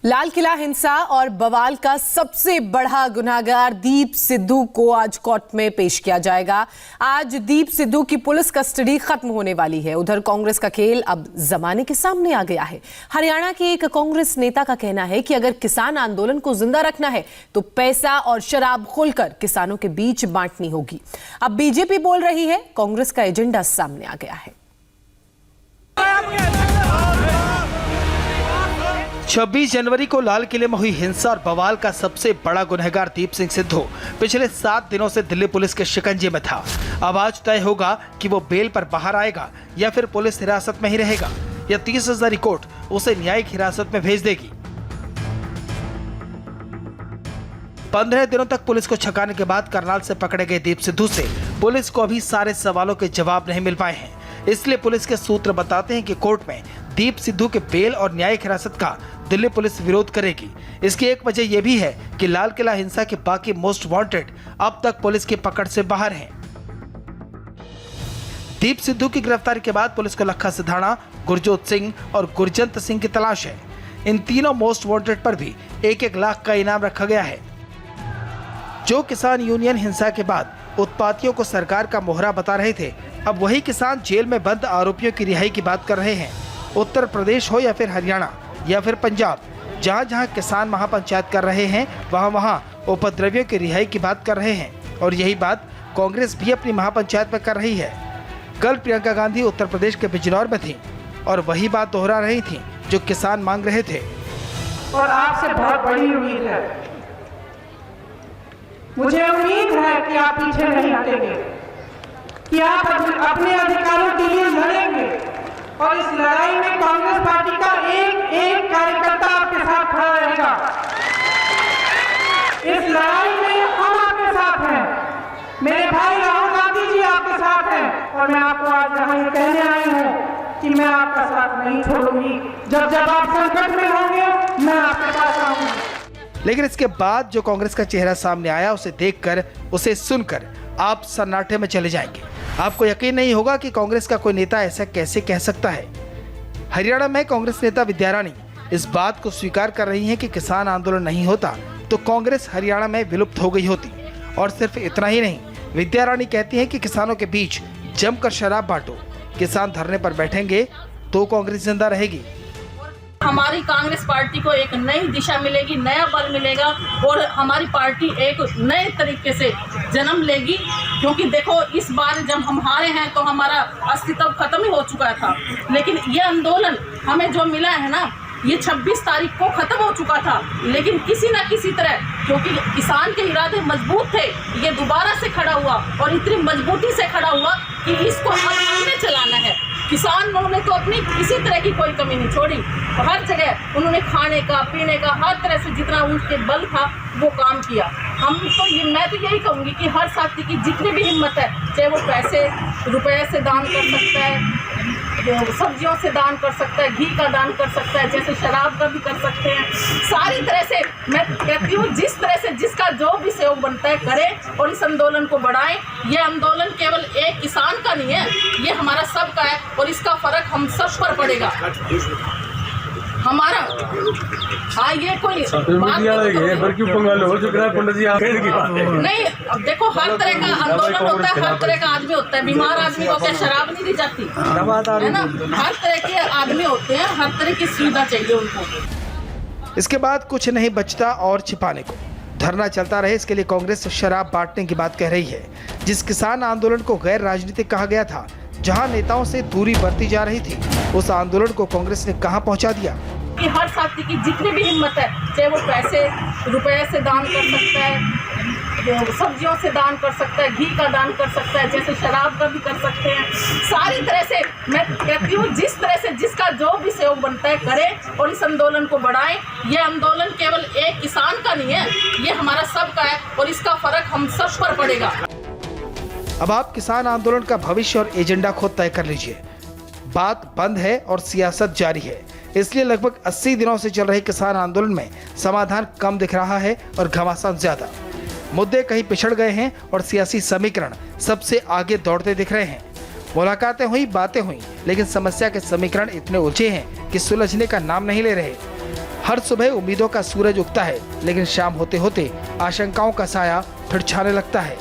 लाल किला हिंसा और बवाल का सबसे बड़ा गुनहगार दीप सिद्धू को आज कोर्ट में पेश किया जाएगा। आज दीप सिद्धू की पुलिस कस्टडी खत्म होने वाली है। उधर कांग्रेस का खेल अब जमाने के सामने आ गया है। हरियाणा के एक कांग्रेस नेता का कहना है कि अगर किसान आंदोलन को जिंदा रखना है तो पैसा और शराब खोलकर किसानों के बीच बांटनी होगी। अब बीजेपी बोल रही है, कांग्रेस का एजेंडा सामने आ गया है। 26 जनवरी को लाल किले में हुई हिंसा और बवाल का सबसे बड़ा गुनहगार दीप सिंह सिद्धू पिछले 7 दिनों से दिल्ली पुलिस के शिकंजे में था। अब आज तय होगा कि वो बेल पर बाहर आएगा या फिर पुलिस हिरासत में ही रहेगा या 30,000 कोर्ट उसे न्यायिक हिरासत में भेज देगी। 15 दिनों तक पुलिस को छकाने के बाद करनाल से पकड़े गए दीप सिद्धू से पुलिस को अभी सारे सवालों के जवाब नहीं मिल पाए हैं। इसलिए पुलिस के सूत्र बताते हैं कि कोर्ट में दीप सिद्धू के बेल और न्यायिक हिरासत का दिल्ली पुलिस विरोध करेगी। इसकी एक वजह यह भी है कि लाल किला हिंसा के बाकी मोस्ट वांटेड अब तक पुलिस की पकड़ से बाहर हैं। दीप सिद्धू की गिरफ्तारी के बाद पुलिस को लखा सिधाना, गुरजोत सिंह और गुरजंत सिंह की तलाश है। इन तीनों मोस्ट वांटेड पर भी 1-1 लाख का इनाम रखा गया है। जो किसान यूनियन हिंसा के बाद उत्पातियों को सरकार का मोहरा बता रहे थे, अब वही किसान जेल में बंद आरोपियों की रिहाई की बात कर रहे हैं। उत्तर प्रदेश हो या फिर हरियाणा या फिर पंजाब, जहां जहां किसान महापंचायत कर रहे हैं वहां वहां उपद्रवियों की रिहाई की बात कर रहे हैं। और यही बात कांग्रेस भी अपनी महापंचायत में कर रही है। कल प्रियंका गांधी उत्तर प्रदेश के बिजनौर में थी और वही बात दोहरा रही थी जो किसान मांग रहे थे। और आपसे बहुत बड़ी उम्मीद है, मुझे उम्मीद है कि आप पीछे नहीं हटेंगे, कि आप अपने अधिकारों के लिए लड़ेंगे और इस लड़ाई में कांग्रेस पार्टी का एक कार्यकर्ता आपके साथ खड़ा रहेगा। इस लड़ाई में हम आपके साथ हैं। मेरे भाई राहुल गांधी जी आपके साथ हैं और मैं आपको आज यहाँ ये कहने आई हूँ कि मैं आपका साथ नहीं छोड़ूंगी। जब जब आप संकट में होंगे मैं आपके पास आऊंगी। लेकिन इसके बाद जो कांग्रेस का चेहरा सामने आया, उसे देखकर, उसे सुनकर आप सन्नाटे में चले जाएंगे। आपको यकीन नहीं होगा कि कांग्रेस का कोई नेता ऐसा कैसे कह सकता है। हरियाणा में कांग्रेस नेता विद्या रानी इस बात को स्वीकार कर रही हैं कि किसान आंदोलन नहीं होता तो कांग्रेस हरियाणा में विलुप्त हो गई होती। और सिर्फ इतना ही नहीं, विद्या रानी कहती हैं कि किसानों के बीच जमकर शराब बांटो, किसान धरने पर बैठेंगे तो कांग्रेस जिंदा रहेगी। हमारी कांग्रेस पार्टी को एक नई दिशा मिलेगी, नया बल मिलेगा और हमारी पार्टी एक नए तरीके से जन्म लेगी। क्योंकि देखो, इस बार जब हम हारे हैं तो हमारा अस्तित्व खत्म ही हो चुका था, लेकिन ये आंदोलन हमें जो मिला है ना, ये 26 तारीख को खत्म हो चुका था। लेकिन किसी न किसी तरह, क्योंकि किसान के इरादे मजबूत थे, ये दोबारा से खड़ा हुआ और इतनी मजबूती से खड़ा हुआ कि इसको हमने चलाना है। किसानों ने तो अपनी किसी तरह की कोई कमी नहीं छोड़ी। हर जगह उन्होंने खाने का, पीने का, हर तरह से जितना उनके बल था वो काम किया। मैं तो यही कहूँगी कि हर साथी की जितनी भी हिम्मत है, चाहे वो पैसे रुपए से दान कर सकता है, सब्जियों से दान कर सकता है, घी का दान कर सकता है, जैसे शराब का भी कर सकते हैं। सारी तरह से मैं कहती हूँ, जिस तरह से जिसका जो भी सहयोग बनता है करें और इस आंदोलन को बढ़ाएं। ये आंदोलन केवल एक किसान का नहीं है, ये हमारा सबका है और इसका फर्क हम सब पर पड़ेगा। हमारा ये कोई बात नहीं। अब देखो, हर तरह का आंदोलन होता है, हर तरह का आदमी होता है। बीमार आदमी को क्या शराब नहीं दी जाती है ना? हर तरह के आदमी होते हैं, हर तरह की सुविधा चाहिए उनको। इसके बाद कुछ नहीं बचता और छिपाने को। धरना चलता रहे, इसके लिए कांग्रेस शराब बांटने की बात कह रही है। जिस किसान आंदोलन को गैर राजनीतिक कहा गया था, जहां नेताओं से दूरी बरती जा रही थी, उस आंदोलन को कांग्रेस ने कहां पहुंचा दिया। कि हर साथी की जितनी भी हिम्मत है, चाहे वो पैसे रुपए से दान कर सकता है, सब्जियों से दान कर सकता है, घी का दान कर सकता है, जैसे शराब का भी कर सकते हैं। सारी तरह से मैं कहती हूँ, जिस तरह से जिसका जो भी सहयोग बनता है करें और इस आंदोलन को बढ़ाएं। ये आंदोलन केवल एक किसान का नहीं है, ये हमारा सबका है और इसका फर्क हम सब पर पड़ेगा। अब आप किसान आंदोलन का भविष्य और एजेंडा खुद तय कर लीजिए। बात बंद है और सियासत जारी है, इसलिए लगभग 80 दिनों से चल रहे किसान आंदोलन में समाधान कम दिख रहा है और घमासान ज्यादा। मुद्दे कहीं पिछड़ गए हैं और सियासी समीकरण सबसे आगे दौड़ते दिख रहे हैं। मुलाकातें हुई, बातें हुई, लेकिन समस्या के समीकरण इतने उलझे हैं कि सुलझने का नाम नहीं ले रहे। हर सुबह उम्मीदों का सूरज उगता है, लेकिन शाम होते होते आशंकाओं का साया फिर छाने लगता है।